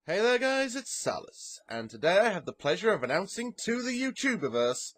Hey there guys, it's Salis, and today I have the pleasure of announcing to the YouTuberverse,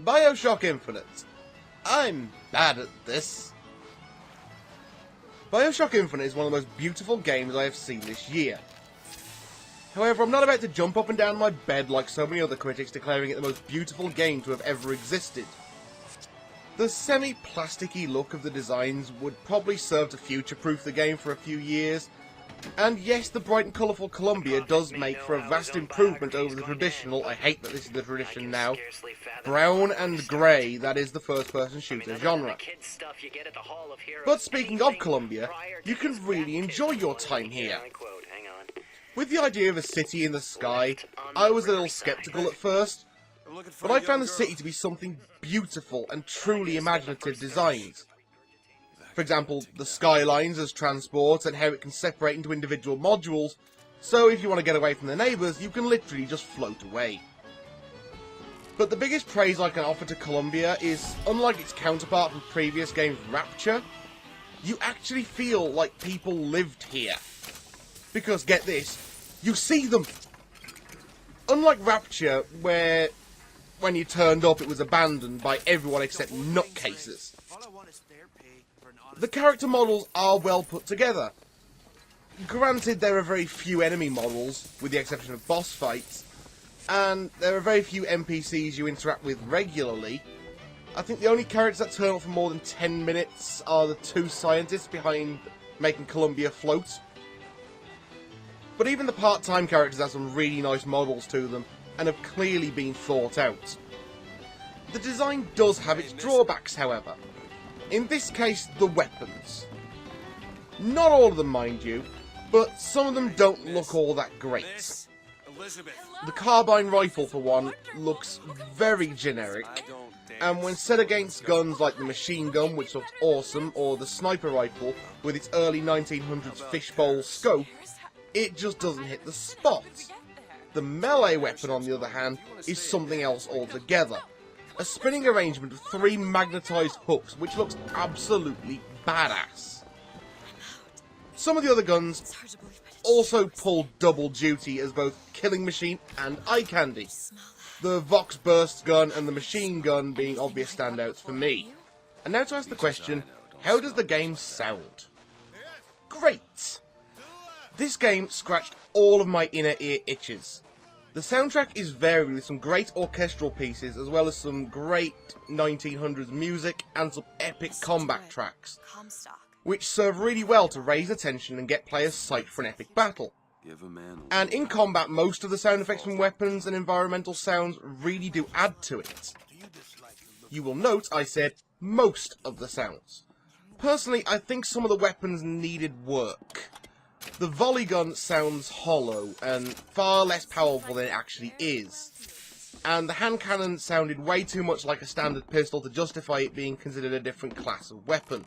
Bioshock Infinite. I'm bad at this. Bioshock Infinite is one of the most beautiful games I have seen this year. However, I'm not about to jump up and down my bed like so many other critics declaring it the most beautiful game to have ever existed. The semi-plasticky look of the designs would probably serve to future-proof the game for a few years. And yes, the bright and colourful Columbia does make for a vast improvement over the traditional, I hate that this is the tradition now, brown and grey that is the first-person shooter genre. But speaking of Columbia, you can really enjoy your time here. With the idea of a city in the sky, I was a little sceptical at first, but I found the city to be something beautiful and truly imaginative designs. For example, the skylines as transport and how it can separate into individual modules, so if you want to get away from the neighbours, you can literally just float away. But the biggest praise I can offer to Columbia is, unlike its counterpart from previous games Rapture, you actually feel like people lived here. Because, get this, you see them! Unlike Rapture, where when you turned up it was abandoned by everyone except nutcases. The character models are well put together. Granted, there are very few enemy models, with the exception of boss fights, and there are very few NPCs you interact with regularly. I think the only characters that turn up for more than 10 minutes are the two scientists behind making Columbia float. But even the part-time characters have some really nice models to them, and have clearly been thought out. The design does have its drawbacks, however. In this case, the weapons. Not all of them, mind you, but some of them don't look all that great. The carbine rifle, for one, looks very generic, and when set against guns like the machine gun, which looks awesome, or the sniper rifle with its early 1900s fishbowl scope, it just doesn't hit the spot. The melee weapon, on the other hand, is something else altogether. A spinning arrangement of 3 magnetised hooks, which looks absolutely badass. Some of the other guns also pull double duty as both killing machine and eye candy. The Vox burst gun and the machine gun being obvious standouts for me. And now to ask the question, how does the game sound? Great! This game scratched all of my inner ear itches. The soundtrack is varied with some great orchestral pieces, as well as some great 1900s music and some epic combat tracks, which serve really well to raise attention and get players psyched for an epic battle. And in combat, most of the sound effects from weapons and environmental sounds really do add to it. You will note I said most of the sounds. Personally, I think some of the weapons needed work. The volley gun sounds hollow and far less powerful than it actually is. And the hand cannon sounded way too much like a standard pistol to justify it being considered a different class of weapon.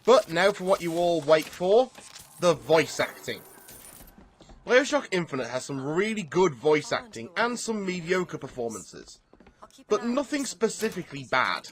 But now for what you all wait for, the voice acting. Bioshock Infinite has some really good voice acting and some mediocre performances, but nothing specifically bad.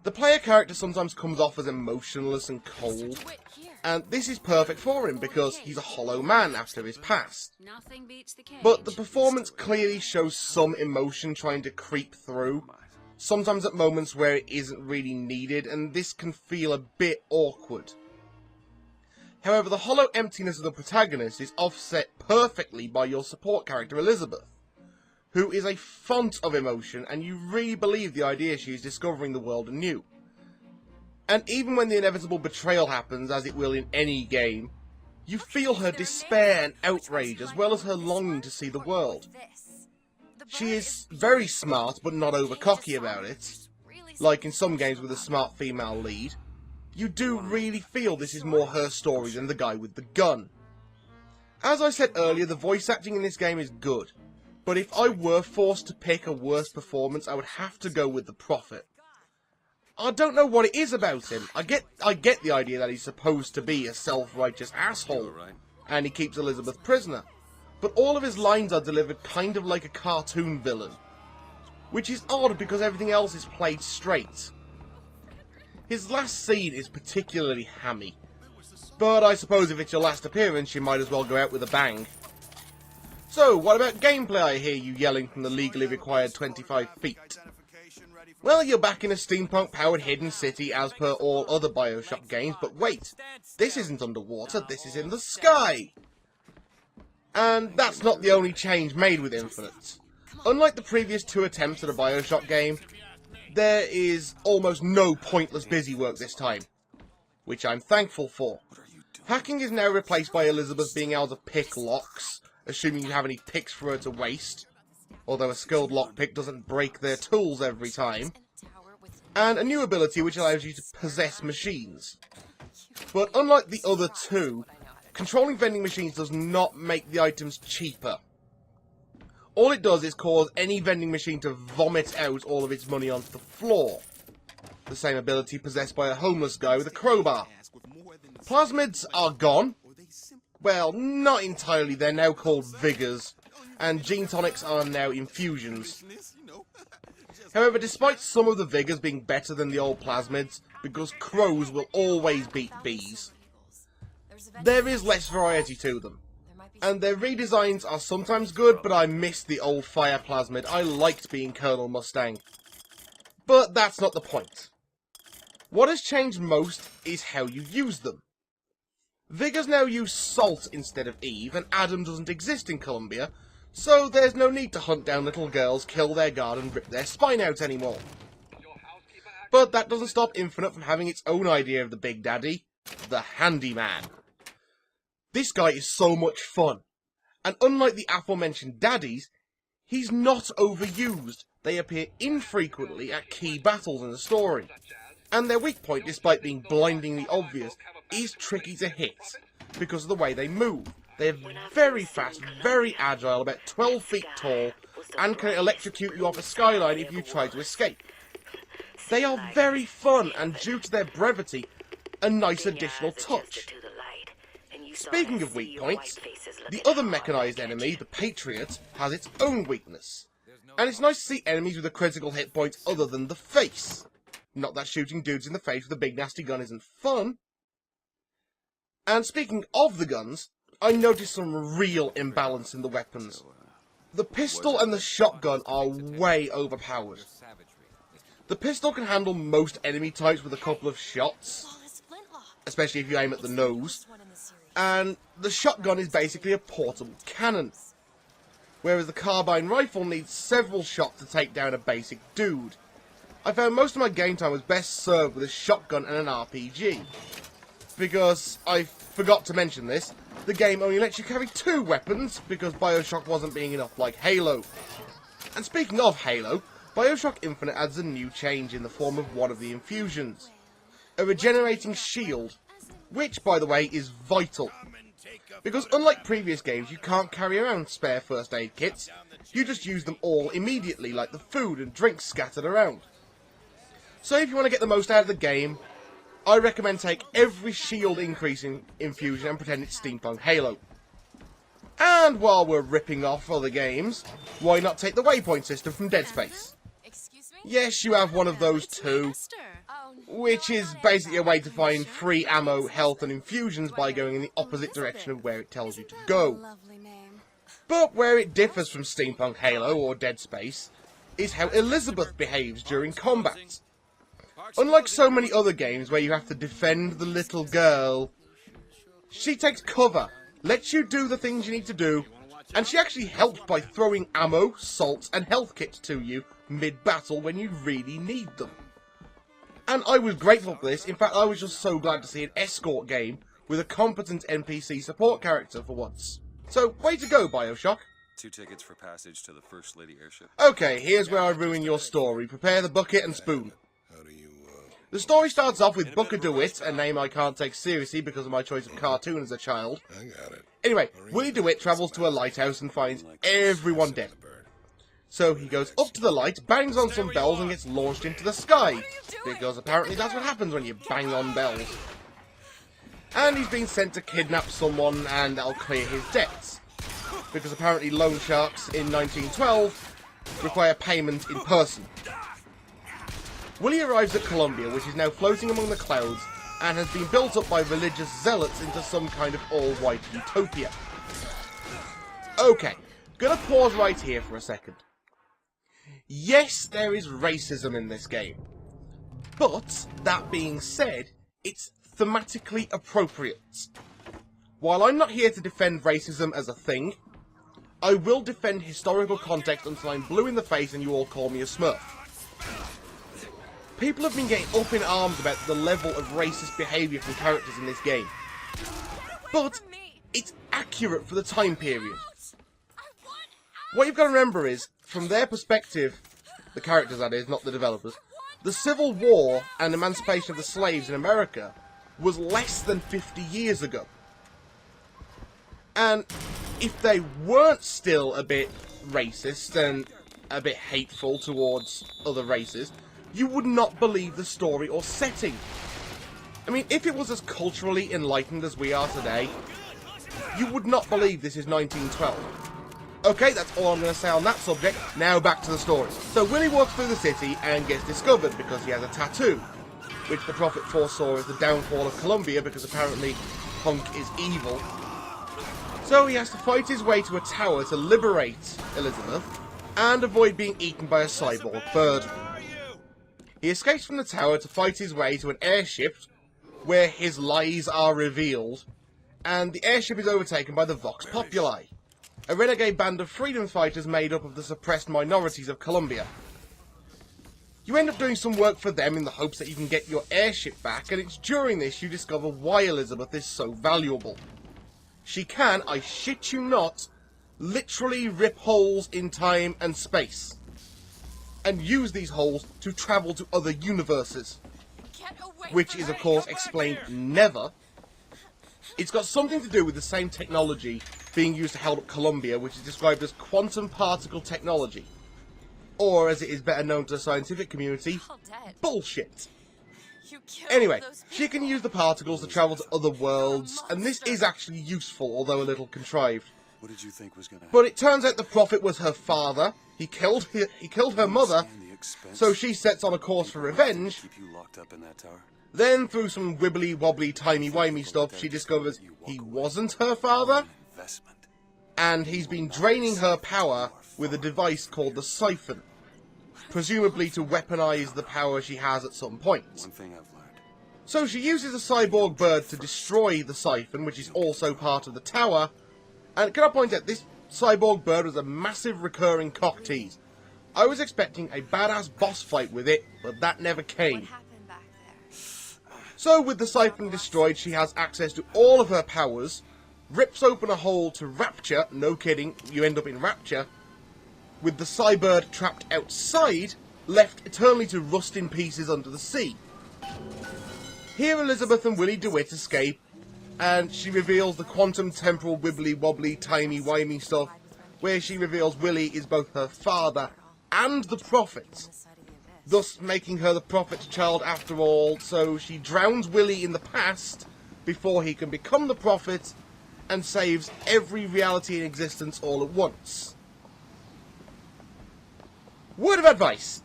The player character sometimes comes off as emotionless and cold, and this is perfect for him because he's a hollow man after his past. But the performance clearly shows some emotion trying to creep through, sometimes at moments where it isn't really needed, and this can feel a bit awkward. However, the hollow emptiness of the protagonist is offset perfectly by your support character Elizabeth, who is a font of emotion, and you really believe the idea she is discovering the world anew. And even when the inevitable betrayal happens, as it will in any game, you feel her despair and outrage, as well as her longing to see the world. She is very smart, but not over-cocky about it. Like in some games with a smart female lead, you do really feel this is more her story than the guy with the gun. As I said earlier, the voice acting in this game is good, but if I were forced to pick a worse performance, I would have to go with the Prophet. I don't know what it is about him. I get the idea that he's supposed to be a self-righteous asshole, and he keeps Elizabeth prisoner, but all of his lines are delivered kind of like a cartoon villain, which is odd because everything else is played straight. His last scene is particularly hammy. But I suppose if it's your last appearance, you might as well go out with a bang. So, what about gameplay, I hear you yelling from the legally required 25 feet? Well, you're back in a steampunk-powered hidden city as per all other Bioshock games, but wait, this isn't underwater, this is in the sky! And that's not the only change made with Infinite. Unlike the previous 2 attempts at a Bioshock game, there is almost no pointless busywork this time, which I'm thankful for. Hacking is now replaced by Elizabeth being able to pick locks, assuming you have any picks for her to waste, although a skilled lockpick doesn't break their tools every time, and a new ability which allows you to possess machines. But unlike the other 2, controlling vending machines does not make the items cheaper. All it does is cause any vending machine to vomit out all of its money onto the floor. The same ability possessed by a homeless guy with a crowbar. Plasmids are gone. Well, not entirely, they're now called Vigors, and gene tonics are now infusions. However, despite some of the Vigors being better than the old plasmids, because crows will always beat bees, there is less variety to them. And their redesigns are sometimes good, but I miss the old fire plasmid. I liked being Colonel Mustang. But that's not the point. What has changed most is how you use them. Vigors now use Salt instead of Eve, and Adam doesn't exist in Columbia, so there's no need to hunt down little girls, kill their guard, and rip their spine out anymore. But that doesn't stop Infinite from having its own idea of the Big Daddy, the Handyman. This guy is so much fun, and unlike the aforementioned daddies, he's not overused. They appear infrequently at key battles in the story, and their weak point, despite being blindingly obvious, is tricky to hit because of the way they move. They're very fast, very agile, about 12 feet tall, and can electrocute you off a skyline if you try to escape. They are very fun, and due to their brevity, a nice additional touch. Speaking of weak points, the other mechanised enemy, the Patriot, has its own weakness. And it's nice to see enemies with a critical hit point other than the face. Not that shooting dudes in the face with a big nasty gun isn't fun. And speaking of the guns, I noticed some real imbalance in the weapons. The pistol and the shotgun are way overpowered. The pistol can handle most enemy types with a couple of shots, especially if you aim at the nose, and the shotgun is basically a portable cannon, whereas the carbine rifle needs several shots to take down a basic dude. I found most of my game time was best served with a shotgun and an RPG, because I forgot to mention this, the game only lets you carry 2 weapons, because Bioshock wasn't being enough like Halo. And speaking of Halo, Bioshock Infinite adds a new change in the form of one of the infusions, a regenerating shield, which, by the way, is vital. Because unlike previous games, you can't carry around spare first aid kits, you just use them all immediately, like the food and drinks scattered around. So if you want to get the most out of the game, I recommend take every shield increase in infusion and pretend it's steampunk Halo. And while we're ripping off other games, why not take the waypoint system from Dead Space? Yes, you have one of those too, which is basically a way to find free ammo, health and infusions by going in the opposite direction of where it tells you to go. But where it differs from steampunk Halo or Dead Space is how Elizabeth behaves during combat. Unlike so many other games where you have to defend the little girl, she takes cover, lets you do the things you need to do, and she actually helps by throwing ammo, salts and health kits to you mid-battle when you really need them. And I was grateful for this. In fact, I was just so glad to see an escort game with a competent NPC support character for once. So, way to go, Bioshock. 2 tickets for passage to the First Lady airship. Okay, here's where I ruin your story. Prepare the bucket and spoon. The story starts off with Booker DeWitt, a name I can't take seriously because of my choice of cartoon as a child. I got it. Anyway, Willie DeWitt travels to a lighthouse and finds everyone dead. So he goes up to the light, bangs on some bells and gets launched into the sky, because apparently that's what happens when you bang on bells. And he's been sent to kidnap someone and that'll clear his debts, because apparently loan sharks in 1912 require payment in person. Willie arrives at Columbia, which is now floating among the clouds, and has been built up by religious zealots into some kind of all-white utopia. Okay, gonna pause right here for a second. Yes, there is racism in this game, but, that being said, it's thematically appropriate. While I'm not here to defend racism as a thing, I will defend historical context until I'm blue in the face and you all call me a smurf. People have been getting up in arms about the level of racist behaviour from characters in this game. But, it's accurate for the time period. What you've got to remember is, from their perspective, the characters that is, not the developers, the Civil War and emancipation of the slaves in America was less than 50 years ago. And if they weren't still a bit racist and a bit hateful towards other races, you would not believe the story or setting. I mean, if it was as culturally enlightened as we are today, you would not believe this is 1912. Okay, that's all I'm going to say on that subject. Now back to the story. So Willie walks through the city and gets discovered because he has a tattoo, which the Prophet foresaw as the downfall of Columbia because apparently Punk is evil. So he has to fight his way to a tower to liberate Elizabeth and avoid being eaten by a cyborg bird. He escapes from the tower to fight his way to an airship where his lies are revealed, and the airship is overtaken by the Vox Populi, a renegade band of freedom fighters made up of the suppressed minorities of Colombia. You end up doing some work for them in the hopes that you can get your airship back, and it's during this you discover why Elizabeth is so valuable. She can, I shit you not, literally rip holes in time and space, and use these holes to travel to other universes, which is of course explained never. It's got something to do with the same technology being used to help up Columbia, which is described as quantum particle technology, or as it is better known to the scientific community, bullshit. Anyway, she can use the particles to travel to other worlds, and this is actually useful, although a little contrived. What did you think was going to happen? But it turns out the Prophet was her father. He killed her mother, so she sets on a course for revenge. Keep you locked up in that tower? Then, through some wibbly-wobbly, timey-wimey stuff, she discovers he wasn't her father, and he's been draining her power with a device called the Siphon, presumably to weaponize the power she has at some point. One thing I've learned. So she uses a cyborg bird to destroy the Siphon, which is also part of the tower, and can I point out, this cyborg bird was a massive recurring cock tease. I was expecting a badass boss fight with it, but that never came. So with the Siphon destroyed, she has access to all of her powers, rips open a hole to Rapture, no kidding, you end up in Rapture, with the Cybird trapped outside, left eternally to rust in pieces under the sea. Here Elizabeth and Willie DeWitt escape, and she reveals the quantum temporal wibbly-wobbly timey-wimey stuff, where she reveals Willie is both her father and the Prophet, thus making her the Prophet's child after all, so she drowns Willie in the past before he can become the Prophet, and saves every reality in existence all at once. Word of advice: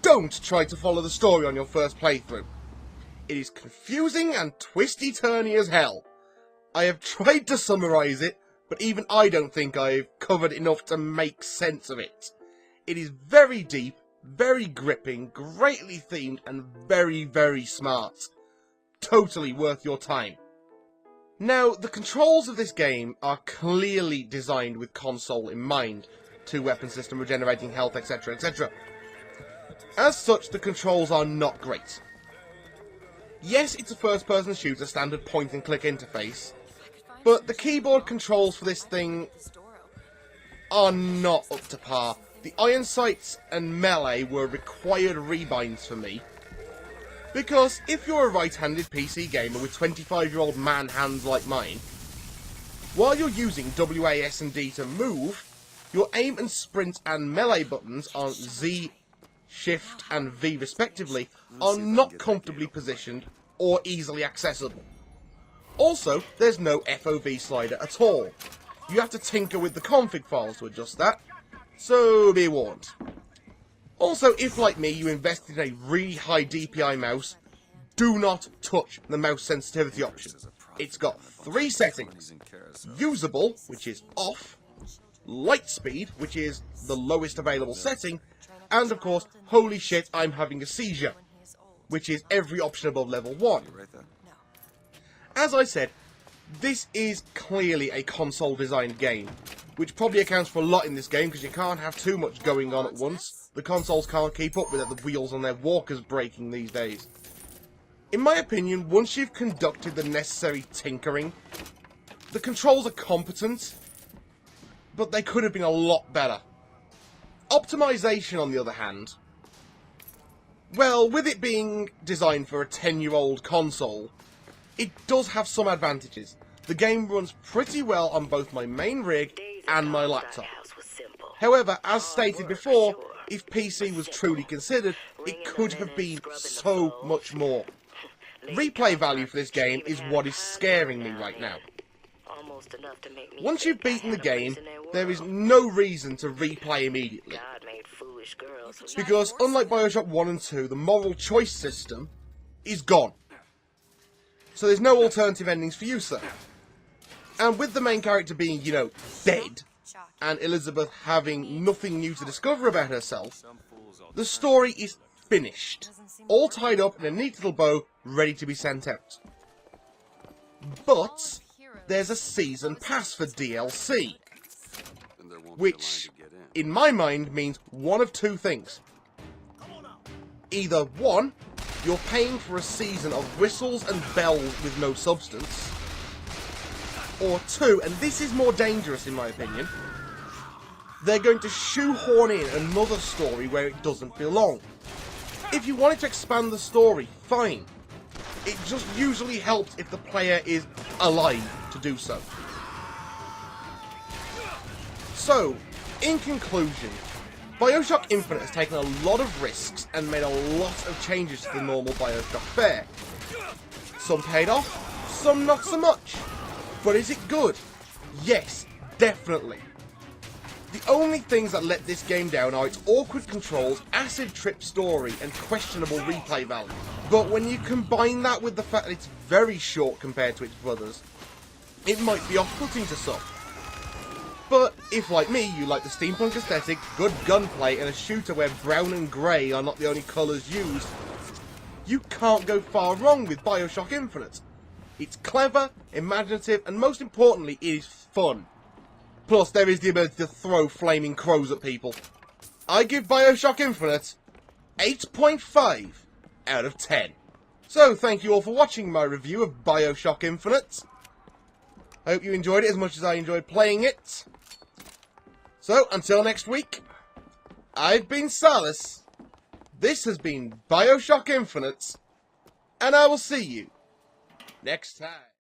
don't try to follow the story on your first playthrough. It is confusing and twisty-turny as hell. I have tried to summarise it, but even I don't think I've covered enough to make sense of it. It is very deep, very gripping, greatly themed, and very, very smart. Totally worth your time. Now, the controls of this game are clearly designed with console in mind. 2 weapon system, regenerating health, etc, etc. As such, the controls are not great. Yes, it's a first-person shooter, standard point-and-click interface, but the keyboard controls for this thing are not up to par. The iron sights and melee were required rebinds for me, because if you're a right-handed PC gamer with 25-year-old man hands like mine, while you're using WAS and D to move, your aim and sprint and melee buttons on Z, Shift and V respectively are not comfortably positioned or easily accessible. Also, there's no FOV slider at all. You have to tinker with the config files to adjust that, so be warned. Also, if like me you invested in a really high DPI mouse, do not touch the mouse sensitivity option. It's got 3 settings. Usable, which is off, light speed, which is the lowest available setting, and of course, holy shit, I'm having a seizure, which is every option above level 1. As I said, this is clearly a console-designed game, which probably accounts for a lot in this game, because you can't have too much going on at once. The consoles can't keep up with it, the wheels on their walkers breaking these days. In my opinion, once you've conducted the necessary tinkering, the controls are competent, but they could have been a lot better. Optimisation, on the other hand, well, with it being designed for a 10-year-old console, it does have some advantages. The game runs pretty well on both my main rig and my laptop. However, as stated before, if PC was truly considered, it could have been so much more. Replay value for this game is what is scaring me right now. Once you've beaten the game, there is no reason to replay immediately. Because unlike Bioshock 1 and 2, the moral choice system is gone. So there's no alternative endings for you, sir. And with the main character being, you know, dead, and Elizabeth having nothing new to discover about herself, the story is finished. All tied up in a neat little bow, ready to be sent out. But there's a season pass for DLC, which, in my mind, means one of 2 things. Either 1, you're paying for a season of whistles and bells with no substance, or 2, and this is more dangerous in my opinion, they're going to shoehorn in another story where it doesn't belong. If you wanted to expand the story, fine. It just usually helps if the player is alive to do so. So, in conclusion, Bioshock Infinite has taken a lot of risks and made a lot of changes to the normal Bioshock fare. Some paid off, some not so much. But is it good? Yes, definitely. The only things that let this game down are its awkward controls, acid trip story, and questionable replay value. But when you combine that with the fact that it's very short compared to its brothers, it might be off-putting to some. But if, like me, you like the steampunk aesthetic, good gunplay, and a shooter where brown and grey are not the only colours used, you can't go far wrong with Bioshock Infinite. It's clever, imaginative, and most importantly, it is fun. Plus, there is the ability to throw flaming crows at people. I give Bioshock Infinite 8.5 out of 10. So, thank you all for watching my review of Bioshock Infinite. I hope you enjoyed it as much as I enjoyed playing it. So, until next week, I've been Salis, this has been Bioshock Infinite, and I will see you next time.